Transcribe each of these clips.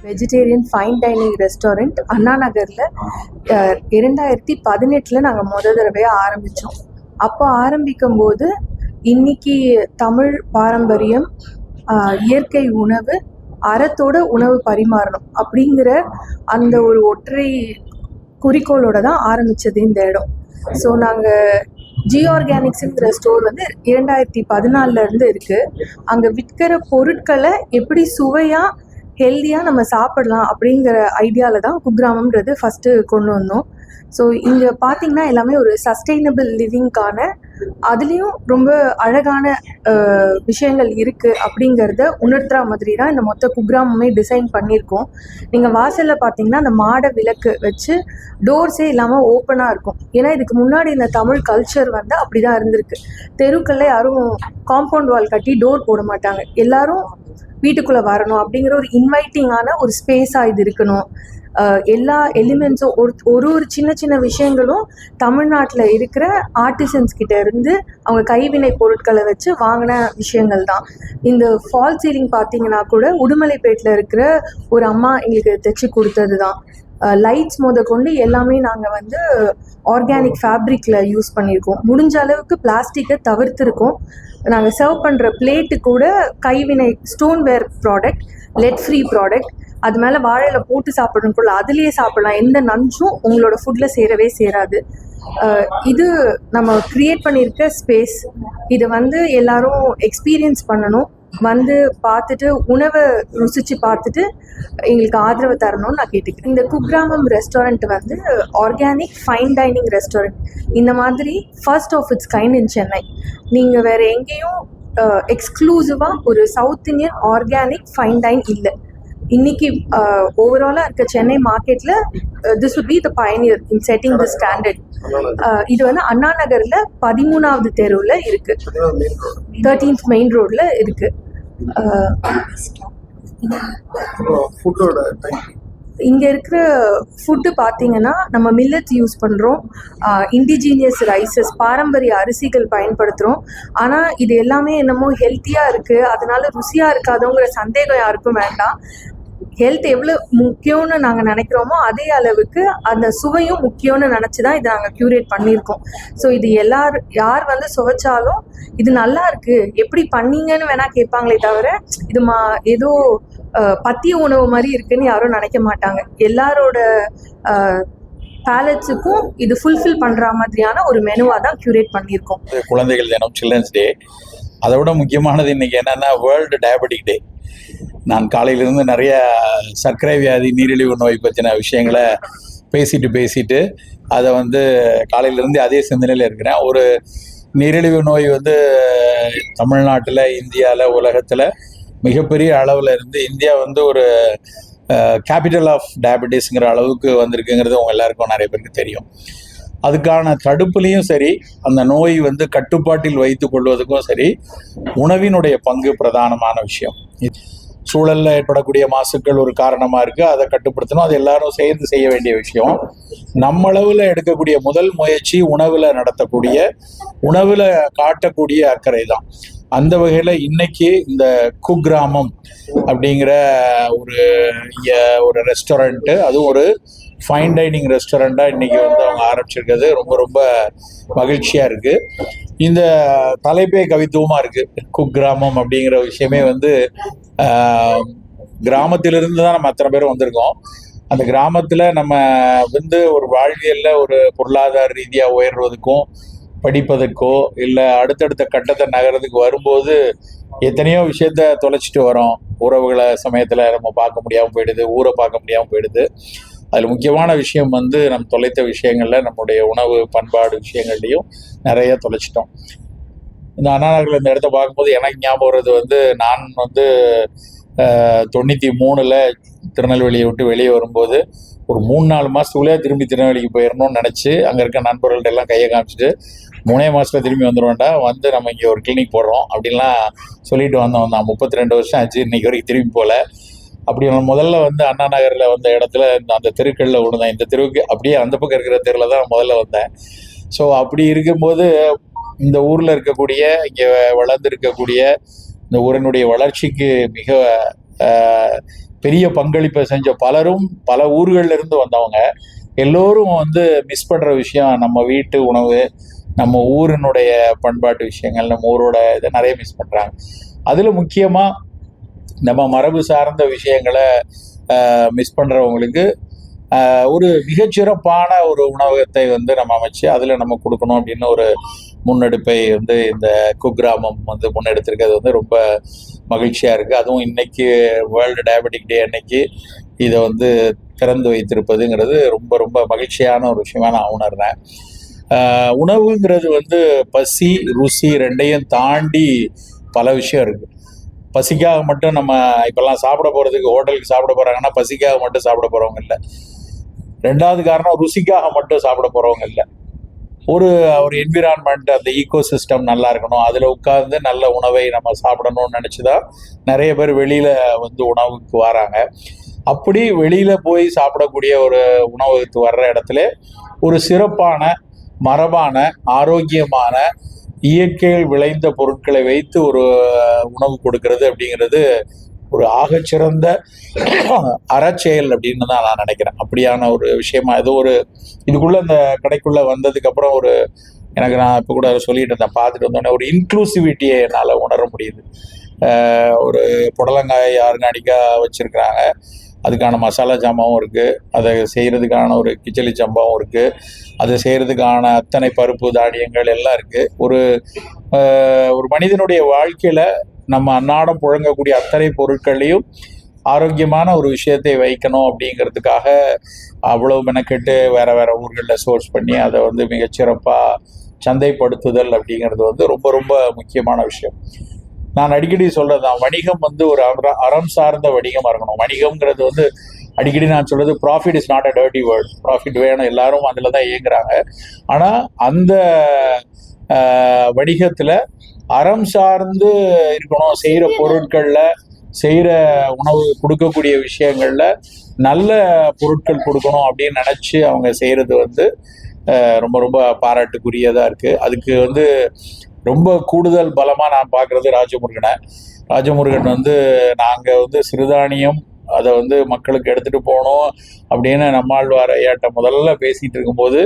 Vegetarian fine dining restaurant அண்ணா நகரில் 2018 நாங்கள் தடவையாக ஆரம்பித்தோம். அப்போ ஆரம்பிக்கும்போது இன்னைக்கு தமிழ் பாரம்பரியம், இயற்கை உணவு, அறத்தோட உணவு பரிமாறணும் அப்படிங்கிற அந்த ஒரு ஒற்றை குறிக்கோளோட தான் ஆரம்பித்தது இந்த இடம். ஸோ நாங்கள் ஜி ஆர்கானிக்ஸுங்கிற ஸ்டோர் 2014 இருக்குது. அங்கே விற்கிற பொருட்களை எப்படி சுவையாக ஹெல்த்தியாக நம்ம சாப்பிடலாம் அப்படிங்கிற ஐடியாவில் தான் குக்கிராமம்ன்றது ஃபஸ்ட்டு கொண்டு வந்தோம். ஸோ இங்கே பார்த்திங்கன்னா எல்லாமே ஒரு சஸ்டெயினபிள் லிவிங்க்கான, அதுலேயும் ரொம்ப அழகான விஷயங்கள் இருக்குது அப்படிங்கிறத உணர்த்துற மாதிரி தான் இந்த மொத்த குக்கிராமமே டிசைன் பண்ணியிருக்கோம். நீங்கள் வாசலில் பார்த்தீங்கன்னா அந்த மாட விளக்கு வச்சு டோர்ஸே இல்லாமல் ஓப்பனாக இருக்கும். ஏன்னா இதுக்கு முன்னாடி இந்த தமிழ் கல்ச்சர் அப்படி தான் இருந்திருக்கு. தெருக்களில் யாரும் காம்பவுண்ட் வால் கட்டி டோர் போட மாட்டாங்க. எல்லாரும் வீட்டுக்குள்ளே வரணும் அப்படிங்கிற ஒரு இன்வைட்டிங்கான ஒரு ஸ்பேஸாக இது இருக்கணும். எல்லா எலிமெண்ட்ஸும் ஒரு சின்ன சின்ன விஷயங்களும் தமிழ்நாட்டில் இருக்கிற ஆர்டிசன்ஸ் கிட்ட இருந்து அவங்க கைவினை பொருட்களை வச்சு வாங்கின விஷயங்கள் தான். இந்த ஃபால் சீலிங் பார்த்தீங்கன்னா கூட உடுமலைப்பேட்டில் இருக்கிற ஒரு அம்மா எங்களுக்கு தைச்சி கொடுத்தது தான். லைட்ஸ் கொண்டு எல்லாமே நாங்கள் ஆர்கானிக் ஃபேப்ரிக்கில் யூஸ் பண்ணியிருக்கோம். முடிஞ்ச அளவுக்கு பிளாஸ்டிக்கை தவிர்த்துருக்கோம். நாங்கள் சர்வ் பண்ணுற பிளேட்டு கூட கைவினை stoneware product, let free product. அது மேலே வாழையில் போட்டு சாப்பிடணுக்குள்ள அதுலேயே சாப்பிடலாம். எந்த நஞ்சும் உங்களோட ஃபுட்டில் சேராது. இது நம்ம க்ரியேட் பண்ணியிருக்க ஸ்பேஸ். இதை எல்லாரும் எக்ஸ்பீரியன்ஸ் பண்ணணும். பார்த்துட்டு உணவை ருசித்து பார்த்துட்டு எங்களுக்கு ஆதரவு தரணும்னு நான் கேட்டுக்கிறேன். இந்த குக்கிராமம் restaurant organic fine dining restaurant. இந்த மாதிரி first of its kind in Chennai. நீங்கள் வேறு எங்கேயும் எக்ஸ்க்ளூசிவாக ஒரு south Indian organic fine dine இல்லை. இன்னைக்கு ஓவராலாக இருக்க சென்னை மார்க்கெட்டில் this would be the pioneer in setting the standard. இது அண்ணா நகரில் 13வது தெருவில் இருக்குது, 13th மெயின் ரோடில் இருக்குது. இங்கே இருக்கிற ஃபுட்டு பார்த்தீங்கன்னா நம்ம மில்லட்ஸ் யூஸ் பண்ணுறோம், இண்டிஜீனியஸ் ரைஸஸ், பாரம்பரிய அரிசிகள் பயன்படுத்துகிறோம். ஆனால் இது எல்லாமே என்னமோ ஹெல்த்தியாக இருக்குது, அதனால ருசியாக இருக்காதுங்கிற சந்தேகம் யாருக்கும் வேண்டாம். ஹெல்த் எவ்வளோ முக்கியம்னு நாங்கள் நினைக்கிறோமோ அதே அளவுக்கு அந்த சுவையும் முக்கியம்னு நினச்சி தான் இதை நாங்கள் க்யூரேட் பண்ணியிருக்கோம். ஸோ இது யார் சுவைச்சாலும் இது நல்லா இருக்குது எப்படி பண்ணீங்கன்னு வேணால் கேட்பாங்களே தவிர இது ஏதோ பத்திய உணவு மாதிரி இருக்குன்னு யாரும் நினைக்க மாட்டாங்க. எல்லாரோட பேலட்ஸுக்கும் இது ஃபுல்ஃபில் பண்ணுற மாதிரியான ஒரு மெனுவாக தான் க்யூரேட் பண்ணியிருக்கோம். குழந்தைகள் தினம், சில்ட்ரன்ஸ் டே, அதை விட முக்கியமானது இன்றைக்கி என்னென்னா வேர்ல்டு டயபெட்டிக் டே. நான் காலையிலேருந்து நிறைய சர்க்கரை வியாதி, நீரிழிவு நோய் பற்றின விஷயங்களை பேசிட்டு அதை காலையிலேருந்து அதே சிந்தனையில் இருக்கிறேன். ஒரு நீரிழிவு நோய் தமிழ்நாட்டில், இந்தியாவில், உலகத்தில் மிகப்பெரிய அளவில் இருந்து இந்தியா ஒரு கேபிட்டல் ஆஃப் டயபெட்டிஸ்ங்கிற அளவுக்கு வந்திருக்குங்கிறது உங்கள் எல்லாருக்கும் நிறைய பேருக்கு தெரியும். அதுக்கான தடுப்புலையும் சரி, அந்த நோய் கட்டுப்பாட்டில் வைத்து கொள்வதுக்கும் சரி, உணவினுடைய பங்கு பிரதானமான விஷயம். சூழலில் ஏற்படக்கூடிய மாசுக்கள் ஒரு காரணமாக இருக்குது, அதை கட்டுப்படுத்தணும். அது எல்லாரும் சேர்ந்து செய்ய வேண்டிய விஷயம். நம்மளவில் எடுக்கக்கூடிய முதல் முயற்சி உணவில் காட்டக்கூடிய அக்கறை தான். அந்த வகையில் இன்னைக்கு இந்த குக்கிராமம் அப்படிங்கிற ஒரு ரெஸ்டாரண்ட்டு, அதுவும் ஒரு ஃபைன் டைனிங் ரெஸ்டாரண்ட்டாக இன்றைக்கி அவங்க ஆரம்பிச்சிருக்கிறது ரொம்ப ரொம்ப மகிழ்ச்சியாக இருக்குது. இந்த தலைப்பே கவித்துவமாக இருக்குது. குக்கிராமம் அப்படிங்கிற விஷயமே கிராமத்திலிருந்து தான் நம்ம அத்தனை பேரும் வந்திருக்கோம். அந்த கிராமத்தில் நம்ம ஒரு வாழ்வியலில் ஒரு பொருளாதார ரீதியாக உயர்வதுக்கும், படிப்பதற்கோ இல்லை அடுத்தடுத்த கட்டத்தை நகரத்துக்கு வரும்போது எத்தனையோ விஷயத்த தொலைச்சிட்டு வரோம். உறவுகளை சமயத்தில் நம்ம பார்க்க முடியாமல் போயிடுது, ஊரை பார்க்க முடியாமல் போயிடுது. அதில் முக்கியமான விஷயம் நம்ம தொலைத்த விஷயங்களில் நம்முடைய உணவு பண்பாடு விஷயங்கள்லையும் நிறைய தொலைச்சிட்டோம். இந்த அண்ணா நகரில் இந்த இடத்த பார்க்கும்போது எனக்கு ஞாபகம் வருது நான் 93 திருநெல்வேலியை விட்டு வெளியே வரும்போது ஒரு 3-4 மாதத்துக்குள்ளே திரும்பி திருநெல்வேலிக்கு போயிடணும்னு நினச்சி அங்கே இருக்க நண்பர்கள்ட்ட எல்லாம் கையை காமிச்சிட்டு 3 மாதத்தில் திரும்பி வந்துடுவேன்டா, நம்ம இங்கே ஒரு கிளினிக் போடுறோம் அப்படின்லாம் சொல்லிட்டு வந்தோம். 32 வருஷம் ஆச்சு, இன்னைக்கு வரைக்கும் திரும்பி போகல. அப்படி முதல்ல அண்ணா நகரில் இடத்துல அந்த தெருக்களில் விழுந்தேன். இந்த தெருவுக்கு அப்படியே அந்த பக்கம் இருக்கிற தெருவில் தான் முதல்ல வந்தேன். ஸோ அப்படி இருக்கும்போது இந்த ஊரில் இருக்கக்கூடிய, இங்கே வளர்ந்து இருக்கக்கூடிய இந்த ஊரினுடைய வளர்ச்சிக்கு மிக பெரிய பங்களிப்பை செஞ்ச பலரும் பல ஊர்கள்ல இருந்து வந்தவங்க எல்லோரும் வந்து மிஸ் பண்ற விஷயம் நம்ம வீட்டு உணவு, நம்ம ஊரினுடைய பண்பாட்டு விஷயங்கள், நம்ம ஊரோட இதை நிறைய மிஸ் பண்றாங்க. அதுல முக்கியமா நம்ம மரபு சார்ந்த விஷயங்களை மிஸ் பண்றவங்களுக்கு ஒரு மிகச்சிறப்பான ஒரு உணவகத்தை வந்து நம்ம அமைச்சு அதில் நம்ம கொடுக்கணும் அப்படின்னு ஒரு முன்னெடுப்பை வந்து இந்த குக்கிராமம் வந்து முன்னெடுத்திருக்கிறது வந்து ரொம்ப மகிழ்ச்சியாக இருக்குது. அதுவும் இன்னைக்கு வேர்ல்டு டயபெட்டிக் டே அன்னைக்கு இதை வந்து திறந்து வைத்திருப்பதுங்கிறது ரொம்ப ரொம்ப மகிழ்ச்சியான ஒரு விஷயமா நான் உணர்றேன். உணவுங்கிறது வந்து பசி ருசி ரெண்டையும் தாண்டி பல விஷயம் இருக்குது. பசிக்காக மட்டும் நம்ம இப்போல்லாம் சாப்பிட போகிறதுக்கு ஹோட்டலுக்கு சாப்பிட போகிறாங்கன்னா பசிக்காக மட்டும் சாப்பிட போகிறவங்க இல்லை. ரெண்டாவது காரணம் ருசிக்காக மட்டும் சாப்பிட போகிறவங்க இல்லை. ஒரு என்விரான்மெண்ட், அந்த ஈகோ சிஸ்டம் நல்லா இருக்கணும், அதில் உட்கார்ந்து நல்ல உணவை நம்ம சாப்பிடணும்னு நினச்சிதான் நிறைய பேர் வெளியில் வந்து உணவுக்கு வராங்க. அப்படி வெளியில் போய் சாப்பிடக்கூடிய ஒரு உணவுக்கு வர்ற இடத்துல ஒரு சிறப்பான மரபான ஆரோக்கியமான இயற்கையில் விளைந்த பொருட்களை வைத்து ஒரு உணவு கொடுக்கறது அப்படிங்கிறது ஒரு ஆகச்சிறந்த அறச்செயல் அப்படின்னு தான் நான் நினைக்கிறேன். அப்படியான ஒரு விஷயமா ஏதோ ஒரு இதுக்குள்ள இந்த கடைக்குள்ள வந்ததுக்கு அப்புறம் ஒரு எனக்கு நான் இப்போ கூட சொல்லிட்டு இருந்தேன், பார்த்துட்டு வந்தோடனே ஒரு இன்க்ளூசிவிட்டியை என்னால் உணர முடியுது. ஒரு புடலங்காய் ஆர்கானிக்காக வச்சுருக்கிறாங்க, அதுக்கான மசாலா ஜாமாவும் இருக்குது, அதை செய்கிறதுக்கான ஒரு கிச்சலி சம்பாவும் இருக்குது, அதை செய்கிறதுக்கான அத்தனை பருப்பு தானியங்கள் எல்லாம் இருக்குது. ஒரு மனிதனுடைய வாழ்க்கையில் நம்ம அன்னாடம் புழங்கக்கூடிய அத்தனை பொருட்களையும் ஆரோக்கியமான ஒரு விஷயத்தை வைக்கணும் அப்படிங்கிறதுக்காக அவ்வளவு மெனக்கெட்டு வேற வேற ஊர்களில் சோர்ஸ் பண்ணி அதை வந்து மிகச்சிறப்பாக சந்தைப்படுத்துதல் அப்படிங்கிறது வந்து ரொம்ப ரொம்ப முக்கியமான விஷயம். நான் அடிக்கடி சொல்றதுதான், வணிகம் வந்து ஒரு அறம் சார்ந்த வணிகமாக இருக்கணும். வணிகம்ங்கிறது வந்து அடிக்கடி நான் சொல்றது, profit is not a dirty word. Profit வேணும், எல்லாரும் அதில் தான் இயங்குறாங்க. ஆனால் அந்த வணிகத்தில் அறம் சார்ந்து இருக்கணும். செய்கிற பொருட்களில், செய்கிற உணவு கொடுக்கக்கூடிய விஷயங்களில் நல்ல பொருட்கள் கொடுக்கணும் அப்படின்னு நினச்சி அவங்க செய்கிறது வந்து ரொம்ப ரொம்ப பாராட்டுக்குரியதாக இருக்குது. அதுக்கு வந்து ரொம்ப கூடுதல் பலமாக நான் பார்க்குறது ராஜமுருகன் வந்து நாங்கள் வந்து சிறுதானியம் அதை வந்து மக்களுக்கு எடுத்துகிட்டு போகணும் அப்படின்னு நம்மாழ்வார் ஐயாட்ட முதல்ல பேசிகிட்டு இருக்கும்போது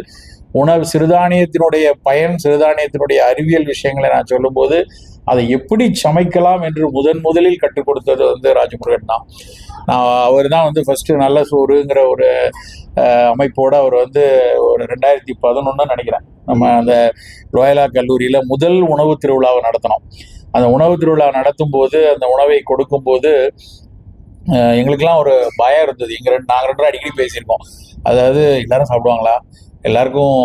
சிறுதானியத்தினுடைய பயன், சிறுதானியத்தினுடைய அறிவியல் விஷயங்களை நான் சொல்லும்போது அதை எப்படி சமைக்கலாம் என்று முதலில் கற்றுக் கொடுத்தது வந்து ராஜமுருகன் தான். அவர் தான் வந்து ஃபர்ஸ்ட் நல்ல சோறுங்கிற ஒரு அமைப்போடு அவர் வந்து ஒரு 2011 நினைக்கிறேன், நம்ம அந்த லோயலா கல்லூரியில் முதல் உணவு திருவிழாவை நடத்தினோம். அந்த உணவு திருவிழா நடத்தும் போது, அந்த உணவை கொடுக்கும்போது எங்களுக்கெல்லாம் ஒரு பயம் இருந்தது. நாங்கள் 2 அடிக்கடி பேசியிருக்கோம். அதாவது எல்லாரும் சாப்பிடுவாங்களா, எல்லாருக்கும்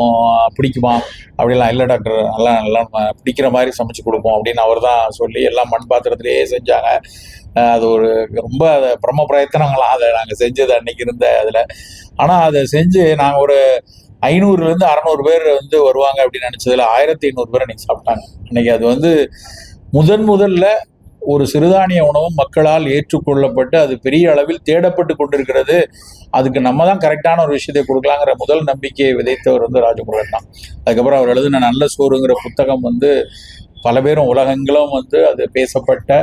பிடிக்குமா அப்படிலாம். இல்லை டாக்டர், நல்லா பிடிக்கிற மாதிரி சமைச்சு கொடுப்போம் அப்படின்னு அவர் தான் சொல்லி எல்லாம் மண் பாத்திரத்திலேயே செஞ்சாங்க. அது ஒரு ரொம்ப பிரம்ம பிரயத்தனங்களாம் அதை நாங்கள் செஞ்சது அன்னைக்கு இருந்த அதில். ஆனால் அதை செஞ்சு நாங்கள் ஒரு 500 to 600 பேர் வந்து வருவாங்க அப்படின்னு நினச்சதில் 1500 பேர் அன்னைக்கு சாப்பிட்டாங்க. அன்னைக்கு அது வந்து முதல்ல ஒரு சிறுதானிய உணவும் மக்களால் ஏற்றுக்கொள்ளப்பட்டு அது பெரிய அளவில் தேடப்பட்டு கொண்டிருக்கிறது. அதுக்கு நம்ம தான் கரெக்டான ஒரு விஷயத்தை கொடுக்கலாங்கிற முதல் நம்பிக்கையை விதைத்தவர் வந்து ராஜமுருகன் தான். அதுக்கப்புறம் அவர் எழுதின நல்ல சோறுங்கிற புத்தகம் வந்து பல பேரும் உலகெங்கிலும் வந்து அது பேசப்பட்ட,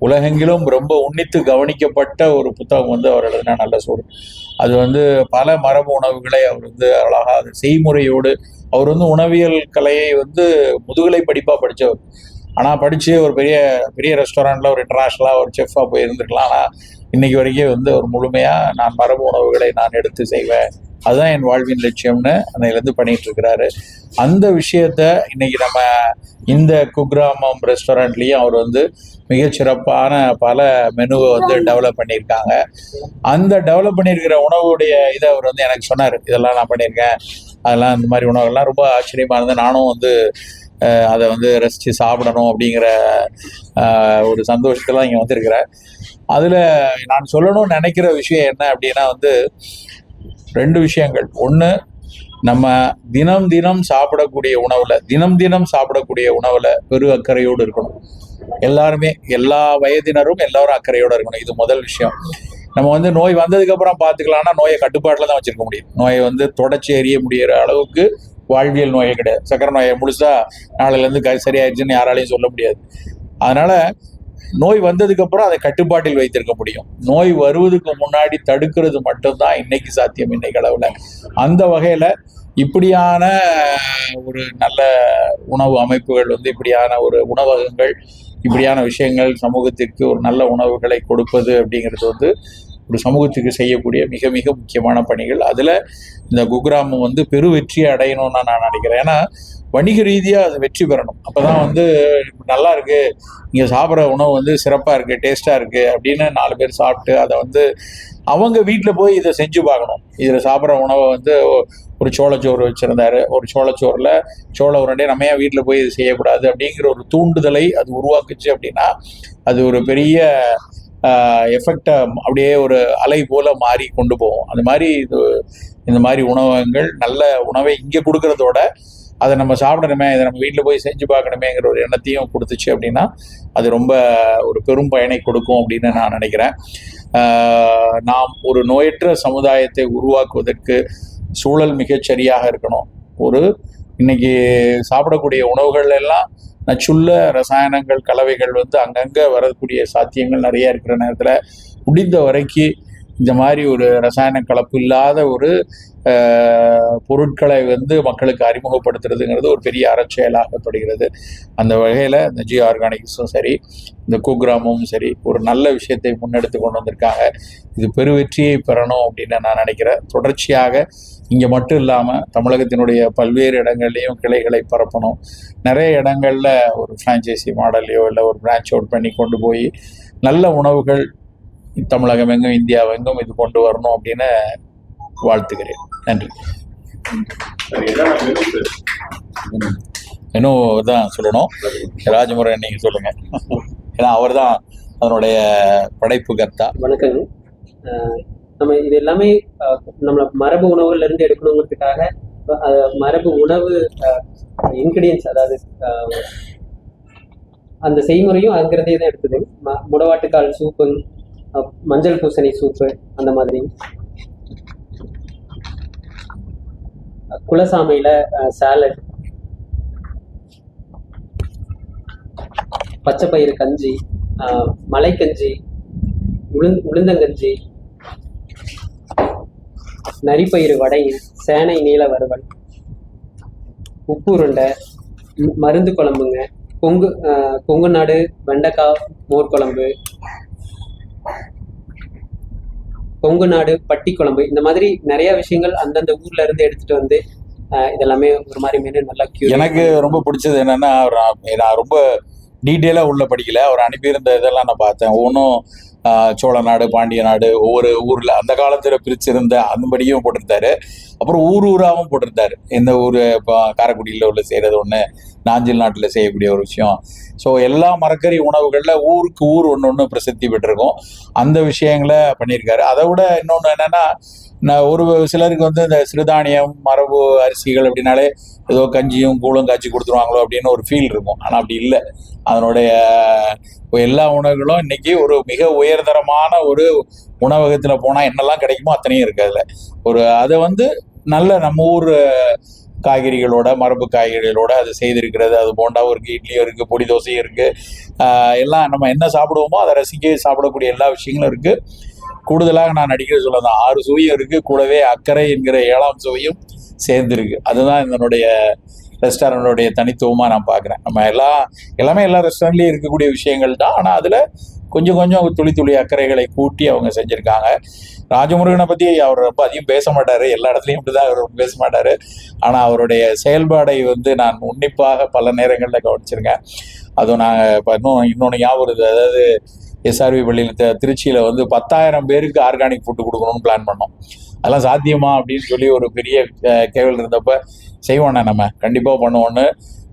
உலகெங்கிலும் ரொம்ப உன்னித்து கவனிக்கப்பட்ட ஒரு புத்தகம் வந்து அவர் எழுதின நல்ல சோறு. அது வந்து பல மரபு உணவுகளை அவர் வந்து அழகாக செய்முறையோடு, அவர் வந்து உணவியல் கலையை வந்து முதுகலை படிப்பாக படித்தவர். ஆனால் படித்து ஒரு பெரிய பெரிய ரெஸ்டாரண்ட்டில் ஒரு இன்டர்நேஷ்னலாக ஒரு செஃப்பாக போய் இருந்துருக்கலாம். ஆனால் இன்னைக்கு வரைக்கும் வந்து ஒரு முழுமையாக நான் மரபு உணவுகளை நான் எடுத்து செய்வேன், அதுதான் என் வாழ்வின் லட்சியம்னு அன்னையிலேருந்து பண்ணிகிட்டு இருக்கிறாரு. அந்த விஷயத்த இன்னைக்கு நம்ம இந்த குக்கிராமம் ரெஸ்டாரண்ட்லேயும் அவர் வந்து மிகச்சிறப்பான பல மெனுவை வந்து டெவலப் பண்ணியிருக்காங்க. அந்த டெவலப் பண்ணியிருக்கிற உணவுடைய இதை அவர் வந்து எனக்கு சொன்னார், இதெல்லாம் நான் பண்ணியிருக்கேன், அதெல்லாம் இந்த மாதிரி உணவுகள்லாம் ரொம்ப ஆச்சரியமாக இருந்து நானும் வந்து அதை வந்து ரசித்து சாப்பிடணும் அப்படிங்கிற ஒரு சந்தோஷத்தில் இங்கே வந்திருக்கிறேன். அதில் நான் சொல்லணும்னு நினைக்கிற விஷயம் என்ன அப்படின்னா வந்து 2 விஷயங்கள். ஒன்று, நம்ம தினம் சாப்பிடக்கூடிய உணவில் பெரு அக்கறையோடு இருக்கணும். எல்லாருமே, எல்லா வயதினரும் எல்லாரும் அக்கறையோடு இருக்கணும். இது முதல் விஷயம். நம்ம வந்து நோய் வந்ததுக்கப்புறம் பார்த்துக்கலாம்னா நோயை கட்டுப்பாட்டில் தான் வச்சுருக்க முடியும். நோயை வந்து தொடச்சி எறிய முடிகிற அளவுக்கு வாழ்வியல் நோயே கிடையாது. சக்கரை நோயை முழுசா நாளையிலேருந்து சரியாயிடுச்சுன்னு யாராலையும் சொல்ல முடியாது. அதனால் நோய் வந்ததுக்கப்புறம் அதை கட்டுப்பாட்டில் வைத்திருக்க முடியும். நோய் வருவதுக்கு முன்னாடி தடுக்கிறது மட்டும்தான் இன்னைக்கு சாத்தியம் இன்னைக்கு அளவில். அந்த வகையில் இப்படியான ஒரு நல்ல உணவு அமைப்புகள் வந்து இப்படியான ஒரு உணவகங்கள் இப்படியான விஷயங்கள் சமூகத்திற்கு ஒரு நல்ல உணவுகளை கொடுப்பது அப்படிங்கிறது வந்து ஒரு சமூகத்துக்கு செய்யக்கூடிய மிக மிக முக்கியமான பணிகள். அதில் இந்த குக்கிராமம் வந்து பெரு வெற்றியை அடையணும்னு நான் நினைக்கிறேன். ஏன்னா வணிக ரீதியாக அது வெற்றி பெறணும். அப்போ தான் வந்து நல்லா இருக்குது, இங்கே சாப்பிட்ற உணவு வந்து சிறப்பாக இருக்குது, டேஸ்ட்டாக இருக்குது அப்படின்னு 4 பேர் சாப்பிட்டு அதை வந்து அவங்க வீட்டில் போய் இதை செஞ்சு பார்க்கணும். இதில் சாப்பிட்ற உணவை வந்து ஒரு சோளச்சோறு வச்சுருந்தாரு, ஒரு சோளச்சோறில் சோள உருண்டை நம்ம ஏன் வீட்டில் போய் இது செய்யக்கூடாது அப்படிங்கிற ஒரு தூண்டுதலை அது உருவாக்குச்சு அப்படின்னா அது ஒரு பெரிய எஃபெக்டை அப்படியே ஒரு அலை போல மாறி கொண்டு போகும். அது மாதிரி இந்த மாதிரி உணவகங்கள் நல்ல உணவை இங்கே கொடுக்கறதோட அதை நம்ம சாப்பிடணுமே, இதை நம்ம வீட்டில் போய் செஞ்சு பார்க்கணுமேங்கிற ஒரு எண்ணத்தையும் கொடுத்துச்சு அப்படின்னா அது ரொம்ப ஒரு பெரும் பயனை கொடுக்கும் அப்படின்னு நான் நினைக்கிறேன். நாம் ஒரு நோயற்ற சமுதாயத்தை உருவாக்குவதற்கு சூழல் மிகச்சரியாக இருக்கணும். இன்னைக்கு சாப்பிடக்கூடிய உணவுகள் எல்லாம் நச்சுள்ள ரசாயனங்கள் கலவைகள் வந்து அங்கங்கே வரக்கூடிய சாத்தியங்கள் நிறைய இருக்கிற நேரத்தில் முடிந்த வரைக்கும் இந்த மாதிரி ஒரு ரசாயன கலப்பு இல்லாத ஒரு பொருட்களை வந்து மக்களுக்கு அறிமுகப்படுத்துறதுங்கிறது ஒரு பெரிய அறச்செயலாகப்படுகிறது. அந்த வகையில் இந்த ஜி ஆர்கானிக்ஸும் சரி, இந்த குக்கிராமமும் சரி ஒரு நல்ல விஷயத்தை முன்னெடுத்து கொண்டு வந்திருக்காங்க. இது பெருவெற்றியை பெறணும் அப்படின்னு நான் நினைக்கிறேன். தொடர்ச்சியாக இங்கே மட்டும் இல்லாமல் தமிழகத்தினுடைய பல்வேறு இடங்கள்லையும் கிளைகளை பரப்பணும். நிறைய இடங்களில் ஒரு ஃப்ரான்ச்சைசி மாடல்லையோ இல்லை ஒரு பிரான்ச் அவுட் பண்ணி கொண்டு போய் நல்ல உணவுகள் தமிழகம் எங்கும் இந்தியாவெங்கும் இது கொண்டு வரணும் அப்படின்னு வாழ்த்துக்கிறேன். நன்றி. இன்னும் தான் சொல்லணும், ராஜமுருகன் நீங்கள் சொல்லுங்கள், ஏன்னா அவர் தான் அதனுடைய படைப்பு கர்த்தா. வணக்கங்க. நம்ம இது எல்லாமே நம்மளை மரபு உணவுல இருந்து எடுக்கணுங்கிறதுக்காக மரபு உணவு இன்கிரீடியன்ஸ், அதாவது அந்த செய்முறையும் அங்கிறதே தான் எடுத்தது. முடவாட்டுக்கால் சூப்பு, மஞ்சள் பூசணி சூப்பு, அந்த மாதிரி குலசாமையில சாலட், பச்சைப்பயிறு கஞ்சி, மலைக்கஞ்சி, உளுந்தங்கஞ்சி, நரிப்பயிறு வடை, சேனை நீல வறுவல், உப்பு உருண்டை, மருந்து குழம்புங்க, கொங்கு நாடு வெண்டைக்காய் மோர் குழம்பு, கொங்கு நாடு பட்டி குழம்பு, இந்த மாதிரி நிறைய விஷயங்கள் அந்தந்த ஊர்ல இருந்து எடுத்துட்டு வந்து இதெல்லாமே ஒரு மாதிரி மெனு நல்லா எனக்கு ரொம்ப பிடிச்சது என்னன்னா, நான் ரொம்ப டீட்டெயிலாக உள்ள படிக்கல, அவர் அனுப்பியிருந்த இதெல்லாம் நான் பார்த்தேன். ஒவ்வொன்றும் சோழ நாடு, பாண்டிய நாடு, ஒவ்வொரு ஊரில் அந்த காலத்தில் பிரிச்சிருந்த அந்தபடியும் போட்டிருந்தாரு. அப்புறம் ஊராகவும் போட்டிருந்தாரு. எந்த ஊர், இப்போ காரைக்குடியில் உள்ள செய்கிறது ஒன்று, நாஞ்சில் நாட்டில் செய்யக்கூடிய ஒரு விஷயம். ஸோ எல்லா மரக்கறி உணவுகளில் ஊருக்கு ஊர் ஒன்று பிரசித்தி பெற்றிருக்கும். அந்த விஷயங்களை பண்ணியிருக்காரு. அதை விட இன்னொன்று என்னென்னா, ஒரு சிலருக்கு வந்து இந்த சிறுதானியம் மரபு அரிசிகள் அப்படின்னாலே ஏதோ கஞ்சியும் கூழும் காய்ச்சி கொடுத்துருவாங்களோ அப்படின்னு ஒரு ஃபீல் இருக்கும். ஆனால் அப்படி இல்லை. அதனுடைய எல்லா உணவுகளும் இன்னைக்கு ஒரு மிக உயர்தரமான ஒரு உணவகத்தில் போனால் என்னெல்லாம் கிடைக்குமோ அத்தனையும் இருக்குது அதில். அதை வந்து நல்ல நம்ம ஊர் காய்கறிகளோட, மரபு காய்கறிகளோட அது செய்திருக்கிறது. அது போண்டாவும் இருக்குது, இட்லியும் இருக்குது, பொடி தோசையும் இருக்குது. எல்லாம் நம்ம என்ன சாப்பிடுவோமோ அதை ரசிக்க சாப்பிடக்கூடிய எல்லா விஷயங்களும் இருக்குது. கூடுதலாக நான் அடிக்கடி சொல்லதான் 6 சுவையும் இருக்குது, கூடவே அக்கறை என்கிற 7ஆம் சுவையும் சேர்ந்துருக்கு. அதுதான் இதனுடைய ரெஸ்டாரண்டோடைய தனித்துவமாக நான் பார்க்குறேன். நம்ம எல்லாமே எல்லா ரெஸ்டாரண்ட்லேயும் இருக்கக்கூடிய விஷயங்கள் தான். ஆனால் அதில் கொஞ்சம் கொஞ்சம் துளி அக்கறைகளை கூட்டி அவங்க செஞ்சுருக்காங்க. ராஜமுருகனை பற்றி அவர் ரொம்ப அதிகம் பேச மாட்டார், எல்லா இடத்துலையும் இப்படி தான் அவர் பேச மாட்டார். ஆனால் அவருடைய செயல்பாடை வந்து நான் உன்னிப்பாக பல நேரங்களில் கவனிச்சிருக்கேன். அதுவும் நாங்கள் இப்போ இன்னொன்று ஞாபகம் இருக்குது. அதாவது எஸ்ஆர்வி பள்ளியில் திருச்சியில் வந்து 10,000 பேருக்கு ஆர்கானிக் ஃபுட்டு கொடுக்கணும்னு பிளான் பண்ணோம். அதெல்லாம் சாத்தியமா அப்படின்னு சொல்லி ஒரு பெரிய கேள்வி இருந்தப்ப செய்வோண்ணே, நம்ம கண்டிப்பாக பண்ணுவோன்னு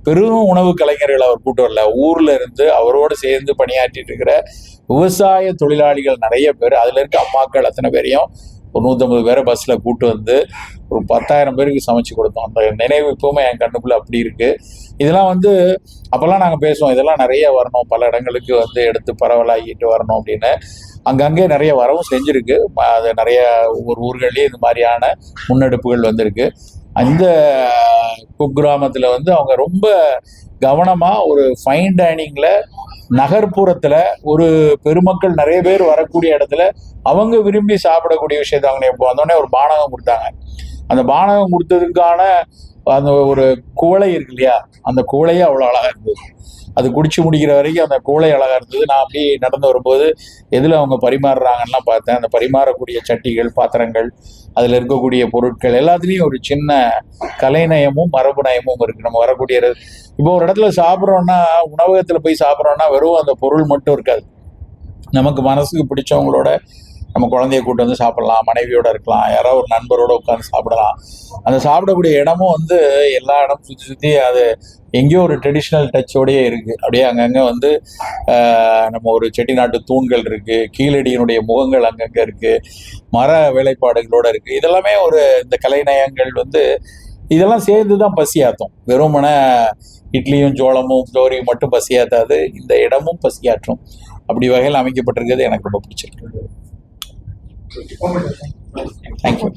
பெரும் உணவு கலைஞர்கள் அவர் கூட்டு வரல. ஊரில் இருந்து அவரோடு சேர்ந்து பணியாற்றிட்டு இருக்கிற விவசாய தொழிலாளிகள் நிறைய பேர், அதில் இருக்க அம்மாக்கள் அத்தனை பேரையும் ஒரு 150 பேரை பஸ்ஸில் கூட்டு வந்து ஒரு 10,000 பேருக்கு சமைச்சு கொடுத்தோம். அந்த நினைவு இப்போவுமே என் கண்ணுக்குள்ளே அப்படி இருக்குது. இதெல்லாம் வந்து அப்போல்லாம் நாங்கள் பேசுவோம், இதெல்லாம் நிறைய வரணும், பல இடங்களுக்கு வந்து எடுத்து பரவலாகிட்டு வரணும் அப்படின்னு. அங்கங்கே நிறைய வரவும் செஞ்சுருக்கு. அது நிறைய ஒவ்வொரு ஊர்கள்லேயும் இந்த மாதிரியான முன்னெடுப்புகள் வந்திருக்கு. அந்த குக்கிராமத்தில் வந்து அவங்க ரொம்ப கவனமாக ஒரு ஃபைன் டைனிங்கில் நகர்ப்புறத்தில் ஒரு பெருமக்கள் நிறைய பேர் வரக்கூடிய இடத்துல அவங்க விரும்பி சாப்பிடக்கூடிய விஷயத்தை அவங்க இப்போ வந்தோடனே ஒரு பானகம் கொடுத்தாங்க. அந்த பானகம் கொடுத்ததுக்கான அந்த ஒரு குவளை இருக்கு இல்லையா, அந்த குவளையே அவ்வளோ அழகாக இருந்தது. அது குடிச்சு முடிக்கிற வரைக்கும் அந்த குவளை அழகாக இருந்தது. நான் அப்படியே நடந்து வரும்போது எதில் அவங்க பரிமாறுறாங்கலாம் பார்த்தேன். அந்த பரிமாறக்கூடிய சட்டிகள், பாத்திரங்கள், அதில் இருக்கக்கூடிய பொருட்கள் எல்லாத்துலேயும் ஒரு சின்ன கலைநயமும் மரபு நயமும் இருக்குது. நம்ம வரக்கூடிய இப்போ ஒரு இடத்துல சாப்பிட்றோன்னா, உணவகத்தில் போய் சாப்பிட்றோன்னா வெறும் அந்த பொருள் மட்டும் இருக்காது. நமக்கு மனசுக்கு பிடிச்சவங்களோட நம்ம குழந்தைய கூட்டு வந்து சாப்பிடலாம், மனைவியோட இருக்கலாம், யாரோ ஒரு நண்பரோட உட்காந்து சாப்பிடலாம். அந்த சாப்பிடக்கூடிய இடமும் வந்து எல்லா இடமும் சுற்றி சுற்றி அது எங்கேயோ ஒரு ட்ரெடிஷ்னல் டச்சோடையே இருக்குது. அப்படியே அங்கங்கே வந்து நம்ம ஒரு செட்டிநாட்டு தூண்கள் இருக்குது, கீழடியினுடைய முகங்கள் அங்கங்கே இருக்குது, மர வேலைப்பாடுகளோடு இருக்குது. இதெல்லாமே ஒரு இந்த கலைநயங்கள் வந்து இதெல்லாம் சேர்ந்து தான் பசியாற்றும். வெறுமன இட்லியும் சோளமும் தோரியும் மட்டும் பசியாற்றாது, இந்த இடமும் பசியாற்றும். அப்படி வகையில் அமைக்கப்பட்டிருக்கிறது எனக்கு ரொம்ப பிடிச்சிருக்கு. தேங்க்யூ.